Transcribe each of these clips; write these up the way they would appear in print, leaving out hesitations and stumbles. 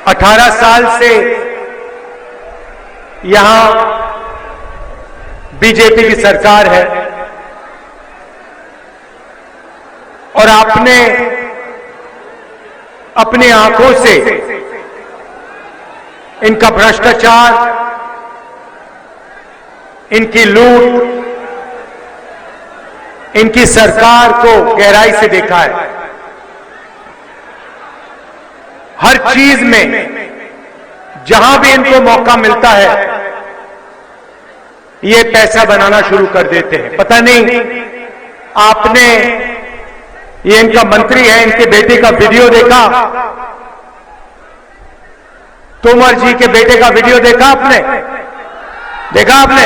18 साल से यहां बीजेपी की सरकार है और आपने अपनी आंखों से इनका भ्रष्टाचार, इनकी लूट, इनकी सरकार को गहराई से देखा है। हर चीज में जहां भी इनको मौका मिलता है ये पैसा बनाना शुरू कर देते हैं। पता नहीं आपने, ये इनका मंत्री है, इनके बेटे का वीडियो देखा? तोमर जी के बेटे का वीडियो देखा आपने? देखा आपने?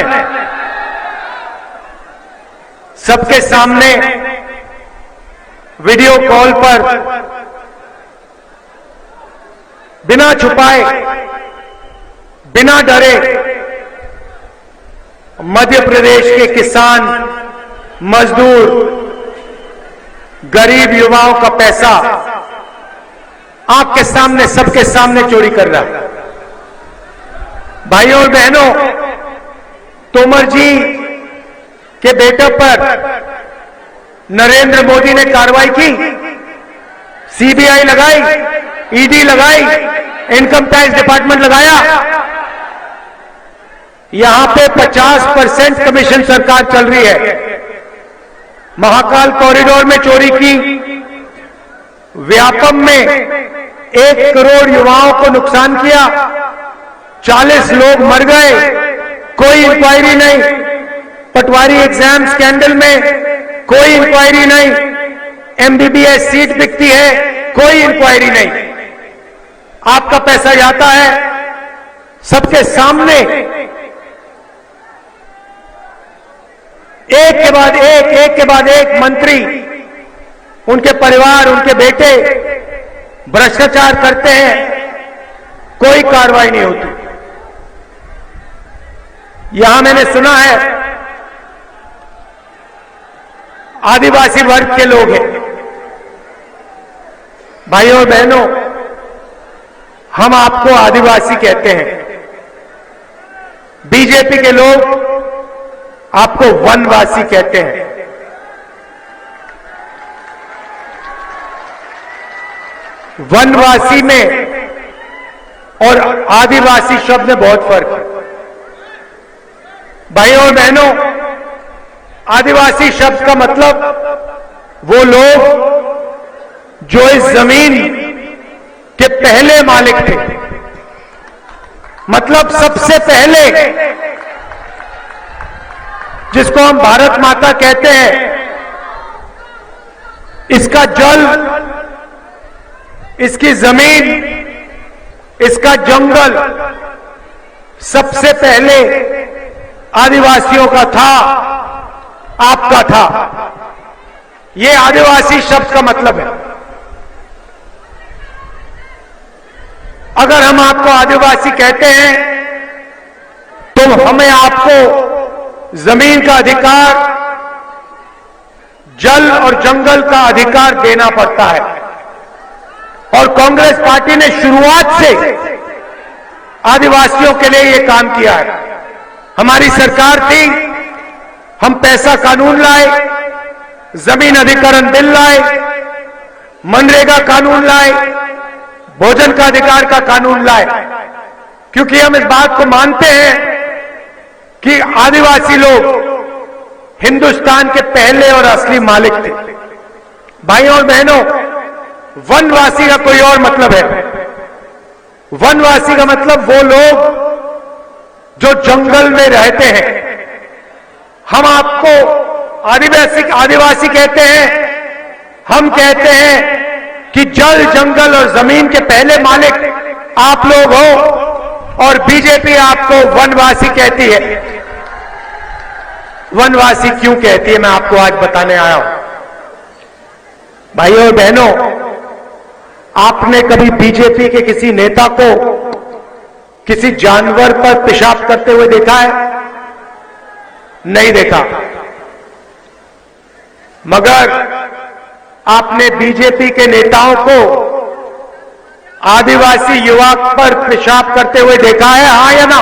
सबके सामने वीडियो कॉल पर बिना छुपाए, बिना डरे मध्य प्रदेश के किसान, मजदूर, गरीब युवाओं का पैसा आपके सामने, सबके सामने चोरी कर रहा है। भाइयों और बहनों, तोमर जी के बेटे पर नरेंद्र मोदी ने कार्रवाई की, सीबीआई लगाई, ईडी लगाई, इनकम टैक्स डिपार्टमेंट लगाया। यहां पे 50% कमीशन सरकार चल रही है। महाकाल कॉरिडोर में चोरी की, व्यापम में 1 करोड़ युवाओं को नुकसान किया, 40 लोग मर गए, कोई इंक्वायरी नहीं। पटवारी एग्जाम स्कैंडल में कोई इंक्वायरी नहीं। एमबीबीएस सीट बिकती है, कोई इंक्वायरी नहीं। आपका पैसा जाता है सबके सामने, एक के बाद एक मंत्री, उनके परिवार, उनके बेटे भ्रष्टाचार करते हैं, कोई कार्रवाई नहीं होती। यहां मैंने सुना है आदिवासी वर्ग के लोग हैं। भाइयों और बहनों, हम आपको आदिवासी कहते हैं, बीजेपी के लोग आपको वनवासी कहते हैं। वनवासी में और आदिवासी शब्द में बहुत फर्क है। भाइयों और बहनों, आदिवासी शब्द का मतलब वो लोग जो इस जमीन के पहले मालिक थे, मतलब सबसे पहले, जिसको हम भारत माता कहते हैं, इसका जल, इसकी जमीन, इसका जंगल सबसे पहले आदिवासियों का था, आपका था। यह आदिवासी शब्द का मतलब है। अगर हम आपको आदिवासी कहते हैं तो हमें आपको जमीन का अधिकार, जल और जंगल का अधिकार देना पड़ता है। और कांग्रेस पार्टी ने शुरुआत से आदिवासियों के लिए यह काम किया है। हमारी सरकार थी, हम पैसा कानून लाए, जमीन अधिकरण बिल लाए, मनरेगा कानून लाए, भोजन का अधिकार का कानून लाए, क्योंकि हम इस बात को मानते हैं कि आदिवासी लोग हिंदुस्तान के पहले और असली मालिक थे। भाइयों और बहनों, वनवासी का कोई और मतलब है। वनवासी का मतलब वो लोग जो जंगल में रहते हैं। हम आपको आदिवासी कहते हैं, हम कहते हैं कि जल, जंगल और जमीन के पहले मालिक आप लोग हो, और बीजेपी आपको वनवासी कहती है। वनवासी क्यों कहती है, मैं आपको आज बताने आया हूं। भाइयों और बहनों, आपने कभी बीजेपी के किसी नेता को किसी जानवर पर पेशाब करते हुए देखा है? नहीं देखा। मगर आपने बीजेपी के नेताओं को आदिवासी युवक पर पेशाब करते हुए देखा है, हां या ना?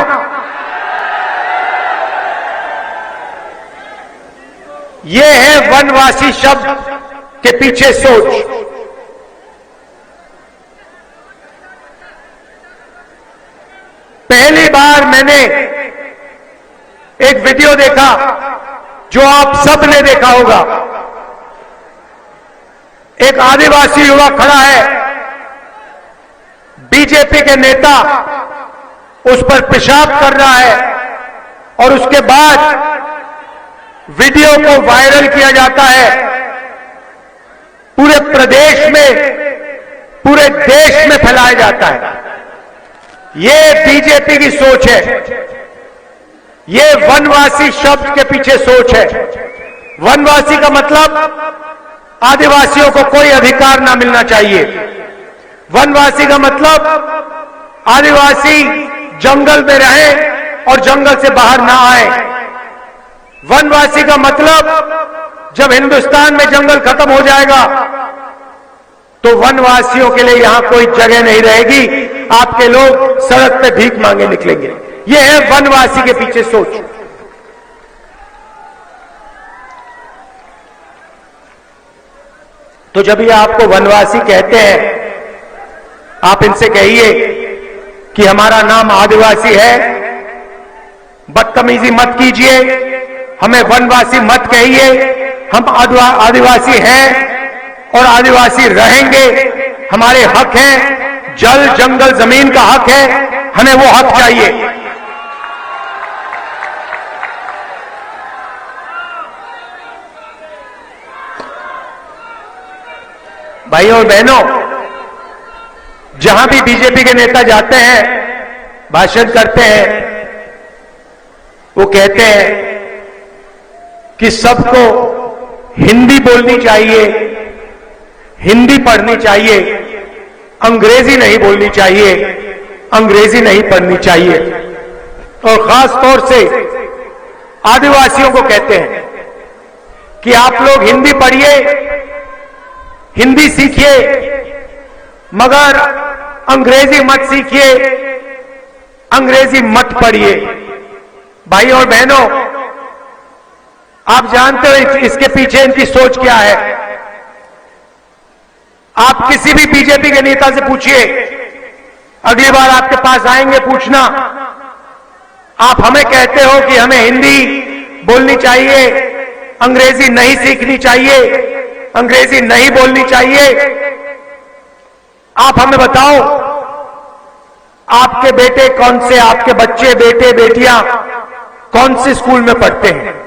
यह है वनवासी शब्द के पीछे सोच। पहली बार मैंने एक वीडियो देखा जो आप सब ने देखा होगा। एक आदिवासी युवक खड़ा है, बीजेपी के नेता उस पर पेशाब कर रहा है और उसके बाद वीडियो को वायरल किया जाता है। पूरे प्रदेश में, पूरे देश में फैलाया जाता है। यह बीजेपी की सोच है। यह वनवासी शब्द के पीछे सोच है। वनवासी का मतलब आदिवासियों को कोई अधिकार ना मिलना चाहिए। वनवासी का मतलब आदिवासी जंगल में रहें और जंगल से बाहर ना आए। वनवासी का मतलब जब हिंदुस्तान में जंगल खत्म हो जाएगा तो वनवासियों के लिए यहां कोई जगह नहीं रहेगी। आपके लोग सड़क पे भीख मांगे निकलेंगे। यह है वनवासी के पीछे सोच। तो जब ये आपको वनवासी कहते हैं, आप इनसे कहिए कि हमारा नाम आदिवासी है, बदतमीजी मत कीजिए, हमें वनवासी मत कहिए। हम आदिवासी हैं और आदिवासी रहेंगे। हमारे हक हैं, जल जंगल जमीन का हक है, हमें वो हक चाहिए। भाइयों और बहनों, जहां भी बीजेपी के नेता जाते हैं, भाषण करते हैं, वो कहते हैं कि सबको हिंदी बोलनी चाहिए, हिंदी पढ़नी चाहिए, अंग्रेजी नहीं बोलनी चाहिए, अंग्रेजी नहीं पढ़नी चाहिए। और खास तौर से आदिवासियों को कहते हैं कि आप लोग हिंदी पढ़िए, हिंदी सीखिए, मगर अंग्रेजी मत सीखिए, अंग्रेजी मत पढ़िए। भाइयों और बहनों, आप जानते हो इसके पीछे इनकी सोच क्या है। आप किसी भी बीजेपी के नेता से पूछिए, अगली बार आपके पास आएंगे पूछना, आप हमें कहते हो कि हमें हिंदी बोलनी चाहिए, अंग्रेजी नहीं सीखनी चाहिए, अंग्रेजी नहीं बोलनी चाहिए। आप हमें बताओ, आपके बेटे कौन से, आपके बच्चे, बेटे बेटियां कौन से स्कूल में पढ़ते हैं?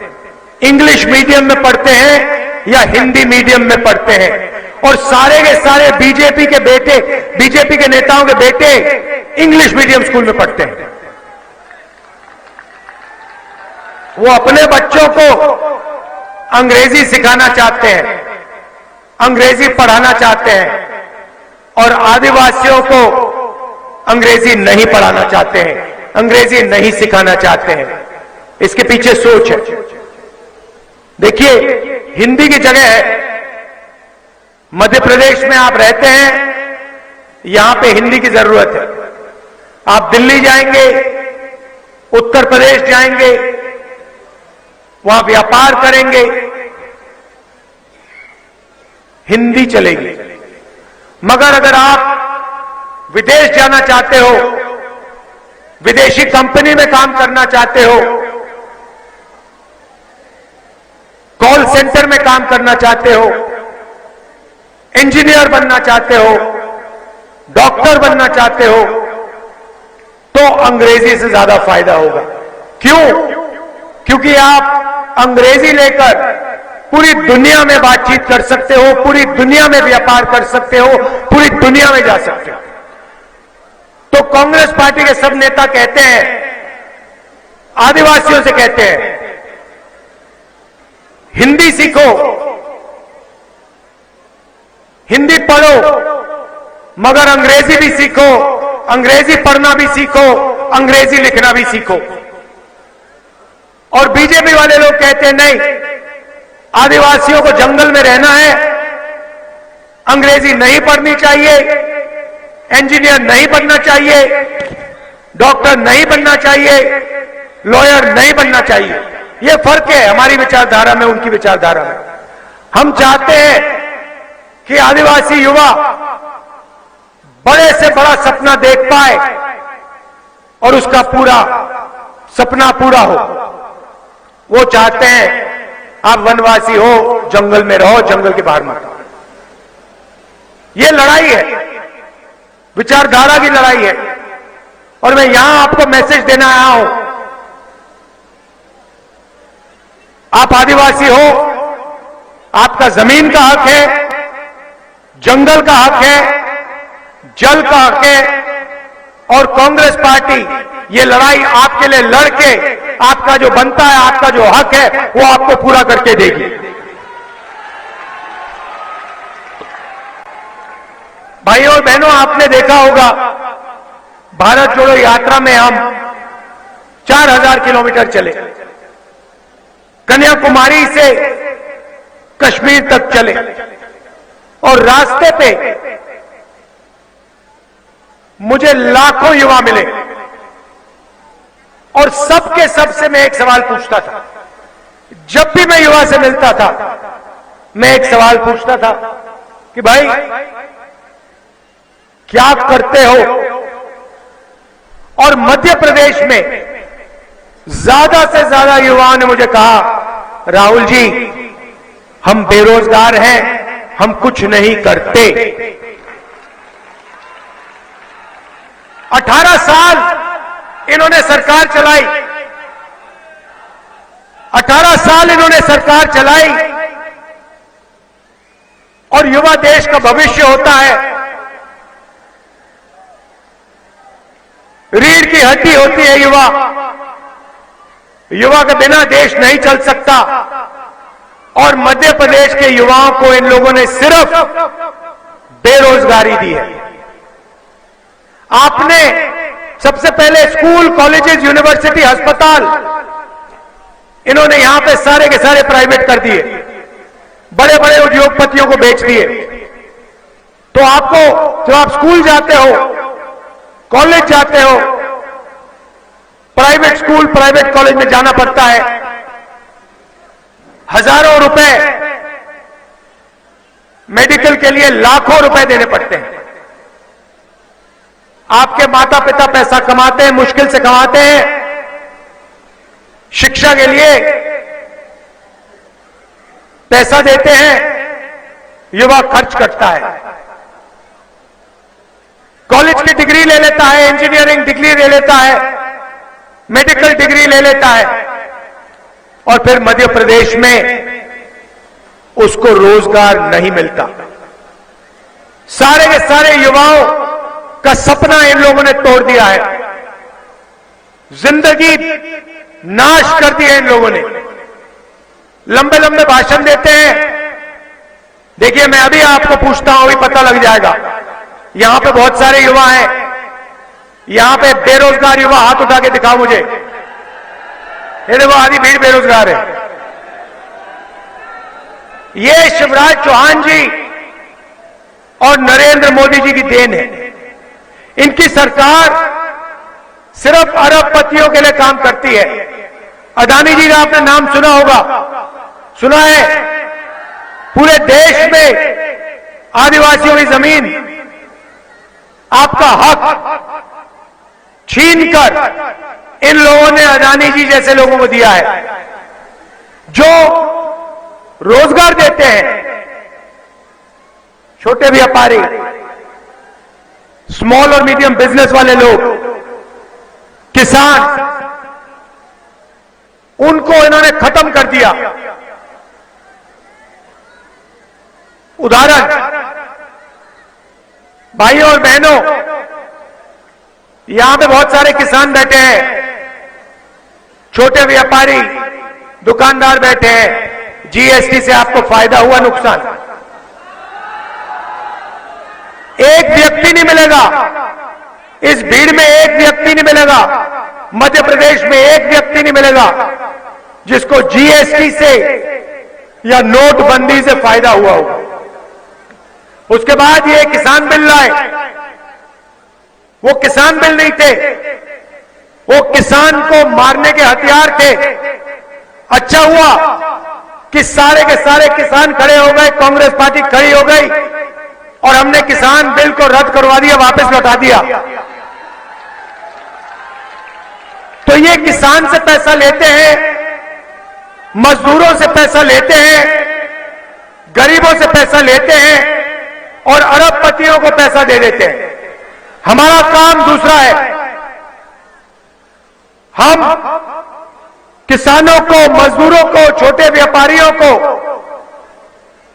इंग्लिश मीडियम में पढ़ते हैं या हिंदी मीडियम में पढ़ते हैं? और सारे के सारे बीजेपी के बेटे, बीजेपी के नेताओं के बेटे इंग्लिश मीडियम स्कूल में पढ़ते हैं। वो अपने बच्चों को अंग्रेजी सिखाना चाहते हैं, अंग्रेजी पढ़ाना चाहते हैं, और आदिवासियों को अंग्रेजी नहीं पढ़ाना चाहते हैं, अंग्रेजी नहीं सिखाना चाहते हैं। इसके पीछे सोच है। देखिए, हिंदी की जगह है, मध्य प्रदेश में आप रहते हैं, यहां पे हिंदी की जरूरत है। आप दिल्ली जाएंगे, उत्तर प्रदेश जाएंगे, वहां व्यापार करेंगे, हिंदी चलेगी। मगर अगर आप विदेश जाना चाहते हो, विदेशी कंपनी में काम करना चाहते हो, कॉल सेंटर में काम करना चाहते हो, इंजीनियर बनना चाहते हो, डॉक्टर बनना चाहते हो, तो अंग्रेजी से ज्यादा फायदा होगा। क्यों? क्योंकि आप अंग्रेजी लेकर पूरी दुनिया में बातचीत कर सकते हो, पूरी दुनिया में व्यापार कर सकते हो, पूरी दुनिया में जा सकते हो। तो कांग्रेस पार्टी के सब नेता कहते हैं, आदिवासियों से कहते हैं, हिंदी सीखो, हिंदी पढ़ो, मगर अंग्रेजी भी सीखो, अंग्रेजी पढ़ना भी सीखो, अंग्रेजी लिखना भी सीखो। और बीजेपी वाले लोग कहते हैं नहीं, आदिवासियों को जंगल में रहना है, अंग्रेजी नहीं पढ़नी चाहिए, इंजीनियर नहीं बनना चाहिए, डॉक्टर नहीं बनना चाहिए, लॉयर नहीं बनना चाहिए। यह फर्क है हमारी विचारधारा में, उनकी विचारधारा में। हम चाहते हैं कि आदिवासी युवा बड़े से बड़ा सपना देख पाए और उसका पूरा सपना पूरा हो। वो चाहते हैं आप वनवासी हो, जंगल में रहो, जंगल के बाहर मत। ये लड़ाई है, विचारधारा की लड़ाई है। और मैं यहां आपको मैसेज देना आया हूं, आप आदिवासी हो, आपका जमीन का हक है, जंगल का हक है, जल का हक है। और कांग्रेस पार्टी ये लड़ाई आपके लिए लड़के आपका जो बनता है, आपका जो हक है, वो आपको पूरा करके देगी। भाइयों और बहनों, आपने देखा होगा भारत जोड़ो यात्रा में हम 4000 किलोमीटर चले, कन्याकुमारी से कश्मीर तक चले, और रास्ते पे मुझे लाखों युवा मिले, और सबके सबसे मैं एक सवाल पूछता था। जब भी मैं युवा से मिलता था, मैं एक सवाल पूछता था कि भाई क्या करते हो? और मध्य प्रदेश में ज्यादा से ज्यादा युवाओं ने मुझे कहा, राहुल जी हम बेरोजगार हैं, हम कुछ नहीं करते। 18 साल इन्होंने सरकार चलाई, 18 साल इन्होंने सरकार चलाई, और युवा देश का भविष्य होता है। रीढ़ की हड्डी होती है युवा, युवा के बिना देश नहीं चल सकता। और मध्य प्रदेश के युवाओं को इन लोगों ने सिर्फ बेरोजगारी दी है। आपने सबसे पहले स्कूल, कॉलेजेस, यूनिवर्सिटी, अस्पताल, इन्होंने यहां पे सारे के सारे प्राइवेट कर दिए, बड़े बड़े उद्योगपतियों को बेच दिए। तो आपको जब आप स्कूल जाते हो, कॉलेज जाते हो, प्राइवेट स्कूल, प्राइवेट कॉलेज में जाना पड़ता है, हजारों रुपए, मेडिकल के लिए लाखों रुपए देने पड़ते हैं। आपके माता पिता पैसा कमाते हैं, मुश्किल से कमाते हैं, शिक्षा के लिए पैसा देते हैं, युवा खर्च करता है, कॉलेज की डिग्री ले लेता है, इंजीनियरिंग डिग्री ले लेता है, मेडिकल डिग्री ले लेता है, और फिर मध्य प्रदेश में उसको रोजगार नहीं मिलता। सारे के सारे युवाओं का सपना इन लोगों ने तोड़ दिया है, जिंदगी नाश कर दी है इन लोगों ने। लंबे लंबे भाषण देते हैं। देखिए, मैं अभी आपको पूछता हूं, अभी पता लग जाएगा। यहां पे बहुत सारे युवा हैं, यहां पे बेरोजगार युवा, हाथ उठा के दिखाओ मुझे। ये देखो, आधी भीड़ बेरोजगार है। ये शिवराज चौहान जी और नरेंद्र मोदी जी की देन है। इनकी सरकार सिर्फ अरबपतियों के लिए काम करती है। अदानी जी का आपने नाम सुना होगा, सुना है? पूरे देश में आदिवासियों की जमीन, आपका हक छीनकर इन लोगों ने अदानी जी जैसे लोगों को दिया है, जो रोजगार देते हैं। छोटे व्यापारी, स्मॉल और मीडियम बिजनेस वाले लोग, किसान, उनको इन्होंने खत्म कर दिया। उदाहरण, भाइयों और बहनों, यहां पे बहुत सारे किसान बैठे हैं, छोटे व्यापारी, दुकानदार बैठे हैं। जीएसटी से आपको फायदा हुआ, नुकसान? एक व्यक्ति नहीं मिलेगा इस भीड़ में, एक व्यक्ति नहीं मिलेगा मध्य प्रदेश में, एक व्यक्ति नहीं मिलेगा जिसको जीएसटी से या नोटबंदी से फायदा हुआ होगा। उसके बाद ये किसान बिल लाए, वो किसान बिल नहीं थे, वो किसान को मारने के हथियार थे। अच्छा हुआ कि सारे के सारे किसान खड़े हो गए, कांग्रेस पार्टी खड़ी हो गई और हमने किसान बिल को रद्द करवा दिया, वापस लौटा दिया। तो ये किसान से पैसा लेते हैं, मजदूरों से पैसा लेते हैं, गरीबों से पैसा लेते हैं और अरबपतियों को पैसा दे देते हैं। हमारा काम दूसरा है। हम किसानों को, मजदूरों को, छोटे व्यापारियों को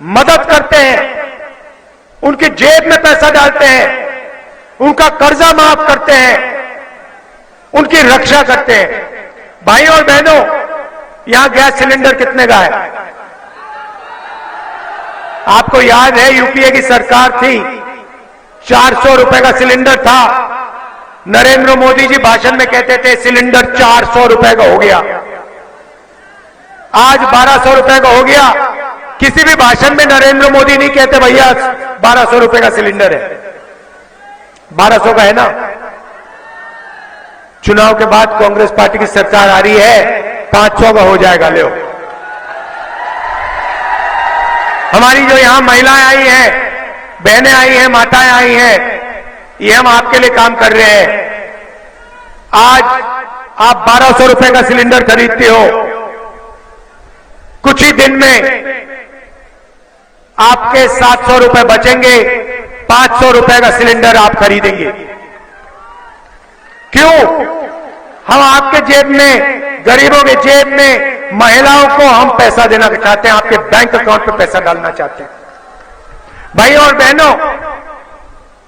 मदद करते हैं, उनकी जेब में पैसा डालते हैं, उनका कर्जा माफ करते हैं, उनकी रक्षा करते हैं। भाइयों और बहनों, यहां गैस सिलेंडर कितने का है? आपको याद है, यूपीए की सरकार थी, 400 रुपए का सिलेंडर था। नरेंद्र मोदी जी भाषण में कहते थे सिलेंडर 400 रुपए का हो गया, आज 1200 रुपए का हो गया। किसी भी भाषण में नरेंद्र मोदी नहीं कहते भैया 1200 रुपए का सिलेंडर है। 1200 का है ना? चुनाव के बाद कांग्रेस पार्टी की सरकार आ रही है, 500 का हो जाएगा। ले हमारी जो यहां महिलाएं आई हैं, बहनें आई हैं, माताएं आई हैं, ये हम आपके लिए काम कर रहे हैं। आज आप 1200 रुपए का सिलेंडर खरीदते हो, कुछ ही दिन में आपके 700 रुपए बचेंगे, 500 रुपए का सिलेंडर आप खरीदेंगे। क्यों? हम आपके जेब में, गरीबों के जेब में, महिलाओं को हम पैसा देना चाहते हैं, आपके बैंक अकाउंट पे पैसा डालना चाहते हैं। भाइयों और बहनों,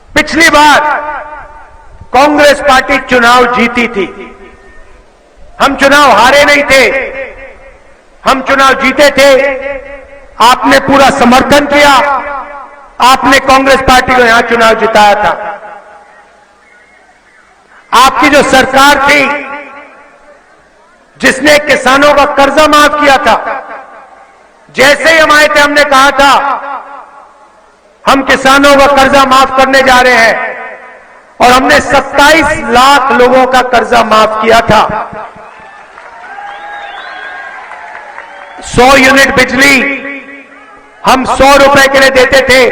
पिछली बार कांग्रेस पार्टी चुनाव जीती थी, हम चुनाव हारे नहीं थे, हम चुनाव जीते थे। आपने पूरा समर्थन किया, आपने कांग्रेस पार्टी को यहां चुनाव जिताया था। आपकी जो सरकार थी, जिसने किसानों का कर्जा माफ किया था, जैसे ही हम आए थे हमने कहा था हम किसानों का कर्जा माफ करने जा रहे हैं, और हमने 27 लाख लोगों का कर्जा माफ किया था। 100 यूनिट बिजली हम 100 रुपए के लिए देते थे।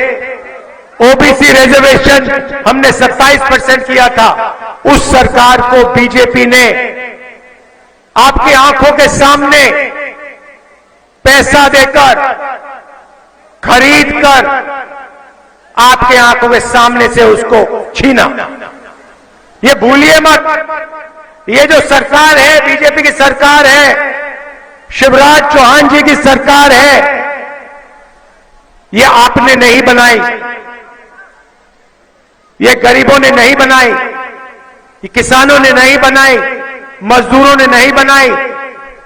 ओबीसी रिजर्वेशन हमने 27% किया था। उस सरकार को बीजेपी ने आपकी आंखों के सामने पैसा देकर, खरीदकर, आपके आंखों के सामने से उसको छीना। ये भूलिए मत, ये जो सरकार है, बीजेपी की सरकार है, शिवराज चौहान जी की सरकार है, ये आपने नहीं बनाई, ये गरीबों ने नहीं बनाई, ये किसानों ने नहीं बनाई, मजदूरों ने नहीं बनाई,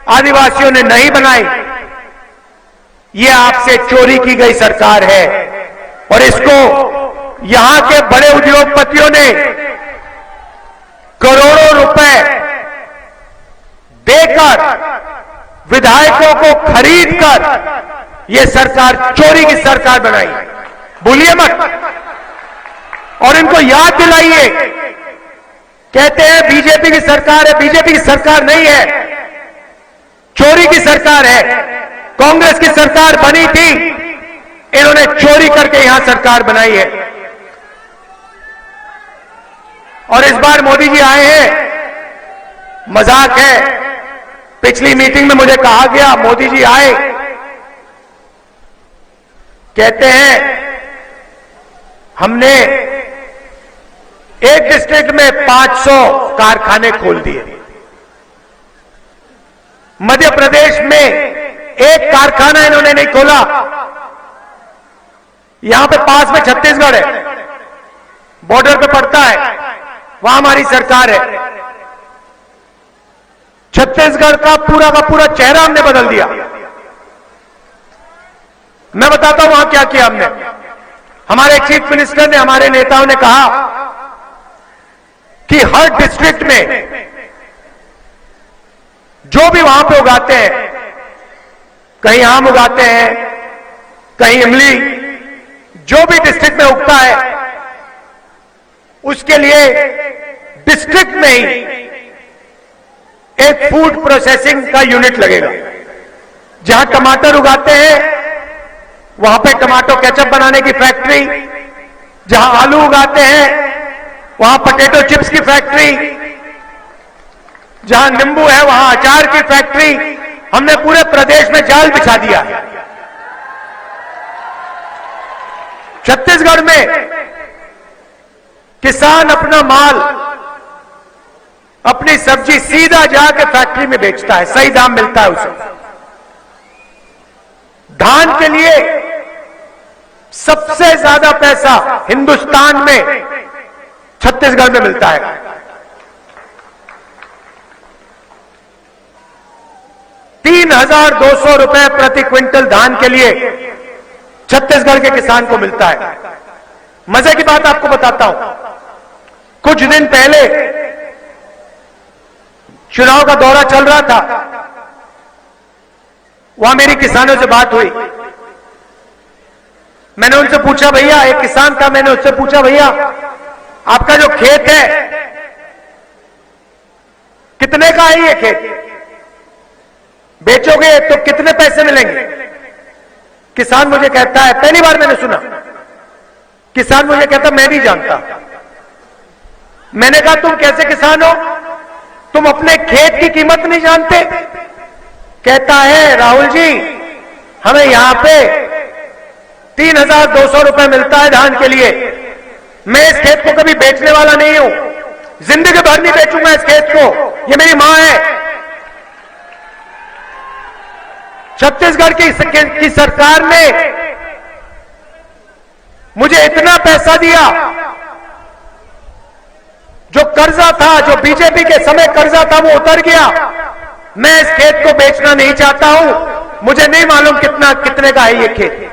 आदिवासियों ने नहीं बनाई। ये आपसे चोरी की गई सरकार है और इसको यहां के बड़े उद्योगपतियों ने करोड़ों रुपए देकर, विधायकों को खरीदकर ये सरकार चोरी की सरकार बनाई। भूलिए मत और इनको याद दिलाइए। कहते हैं बीजेपी की सरकार है, बीजेपी की सरकार नहीं है, चोरी की सरकार है। कांग्रेस की सरकार बनी थी, इन्होंने चोरी करके यहां सरकार बनाई है। और इस बार मोदी जी आए हैं, मजाक है। पिछली मीटिंग में मुझे कहा गया मोदी जी आए, कहते हैं हमने एक डिस्ट्रिक्ट में 500 कारखाने खोल दिए, मध्य प्रदेश में एक कारखाना इन्होंने नहीं खोला। यहां पे पास में छत्तीसगढ़ है, बॉर्डर पे पड़ता है, वहां हमारी सरकार है। छत्तीसगढ़ का पूरा चेहरा हमने बदल दिया। मैं बताता हूं वहां क्या किया हमने। हमारे चीफ मिनिस्टर ने, हमारे नेताओं ने कहा कि हर डिस्ट्रिक्ट में जो भी वहां पे उगाते हैं, कहीं आम उगाते हैं, कहीं इमली, जो भी डिस्ट्रिक्ट में उगता है उसके लिए डिस्ट्रिक्ट में ही एक फूड प्रोसेसिंग का यूनिट लगेगा। जहां टमाटर उगाते हैं वहां पे टमाटो केचप बनाने की फैक्ट्री, जहां आलू उगाते हैं वहां पोटैटो चिप्स की फैक्ट्री, जहां नींबू है वहां अचार की फैक्ट्री। हमने पूरे प्रदेश में जाल बिछा दिया है। छत्तीसगढ़ में किसान अपना माल, अपनी सब्जी सीधा जाकर फैक्ट्री में बेचता है, सही दाम मिलता है उसे। धान के लिए सबसे ज्यादा पैसा हिंदुस्तान में छत्तीसगढ़ में मिलता है। ₹3,200 प्रति क्विंटल धान के लिए छत्तीसगढ़ के किसान को मिलता है। मजे की बात आपको बताता हूं, कुछ दिन पहले चुनाव का दौरा चल रहा था, वहां मेरी किसानों से बात हुई। मैंने उनसे पूछा, भैया, एक किसान था, मैंने उससे पूछा, भैया आपका जो खेत है कितने का है ये खेत? बेचोगे तो कितने पैसे मिलेंगे? किसान मुझे कहता है, पहली बार मैंने सुना, किसान मुझे कहता मैं नहीं जानता। मैंने कहा तुम कैसे किसान हो, तुम अपने खेत की कीमत नहीं जानते? कहता है, राहुल जी हमें यहां पे ₹3,200 मिलता है धान के लिए। मैं इस खेत को कभी बेचने वाला नहीं हूं, जिंदगी भर नहीं बेचूंगा इस खेत को, ये मेरी मां है। छत्तीसगढ़ की सरकार ने मुझे इतना पैसा दिया, जो कर्जा था, जो बीजेपी के समय कर्जा था, वो उतर गया। मैं इस खेत को बेचना नहीं चाहता हूं, मुझे नहीं मालूम कितने का है ये खेत।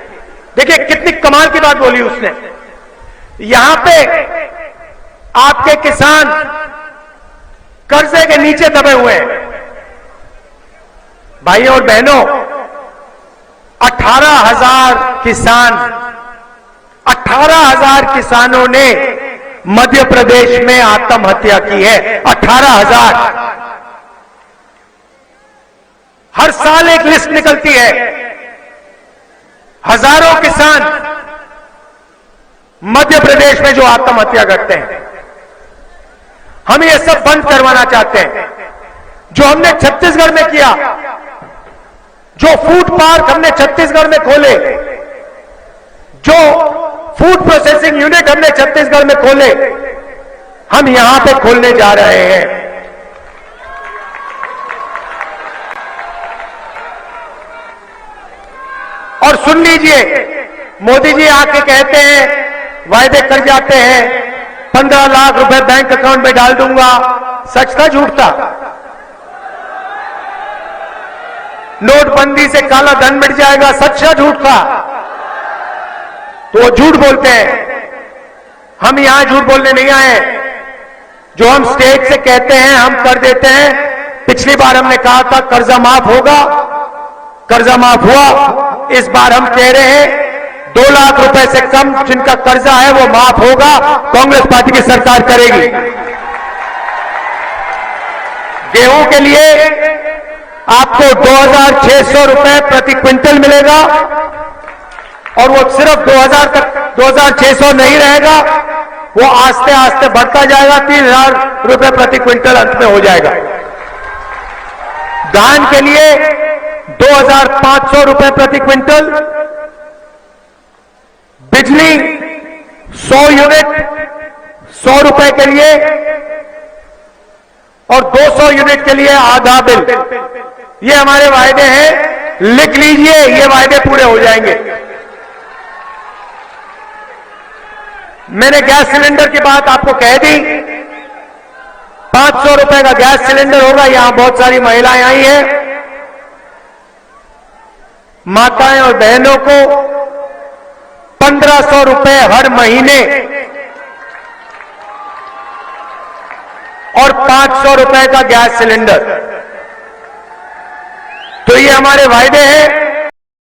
देखिए कितनी कमाल की बात बोली उसने। यहां पे आपके किसान कर्जे के नीचे दबे हुए हैं। भाइयों और बहनों, 18,000 किसान, 18,000 किसानों ने मध्य प्रदेश में आत्महत्या की है। 18,000। हर साल एक लिस्ट निकलती है, हजारों किसान मध्य प्रदेश में जो आत्महत्या करते हैं। हम ये सब बंद करवाना चाहते हैं। जो हमने छत्तीसगढ़ में किया, जो फूड पार्क हमने छत्तीसगढ़ में खोले, जो फूड प्रोसेसिंग यूनिट हमने छत्तीसगढ़ में खोले, हम यहां पे खोलने जा रहे हैं। और सुन लीजिए, मोदी जी आके कहते हैं, वायदे कर जाते हैं, 15 लाख रुपए बैंक अकाउंट में डाल दूंगा। सच था झूठ था? नोटबंदी से काला धन मिट जाएगा, सच था झूठ था? तो वो झूठ बोलते हैं। हम यहां झूठ बोलने नहीं आए। जो हम स्टेट से कहते हैं हम कर देते हैं। पिछली बार हमने कहा था कर्जा माफ होगा, कर्जा माफ हुआ। इस बार हम कह रहे हैं 2 लाख रुपए से कम जिनका कर्जा है वो माफ होगा, कांग्रेस पार्टी की सरकार करेगी। गेहूं के लिए आपको 2,600 रुपए प्रति क्विंटल मिलेगा, और वो सिर्फ 2,600 नहीं रहेगा, वो आस्ते आस्ते बढ़ता जाएगा, 3,000 रुपए प्रति क्विंटल अंत में हो जाएगा। धान के लिए 2,500 रुपए प्रति क्विंटल, बिजली 100 यूनिट 100 रुपए के लिए, और 200 यूनिट के लिए आधा बिल। ये हमारे वायदे हैं, लिख लीजिए, ये वायदे पूरे हो जाएंगे। मैंने गैस सिलेंडर की बात आपको कह दी। 500 रुपए का गैस सिलेंडर होगा। यहां बहुत सारी महिलाएं आई हैं। माताएं और बहनों को 1,500 रुपए हर महीने और 500 रुपए का गैस सिलेंडर। तो ये हमारे वायदे हैं।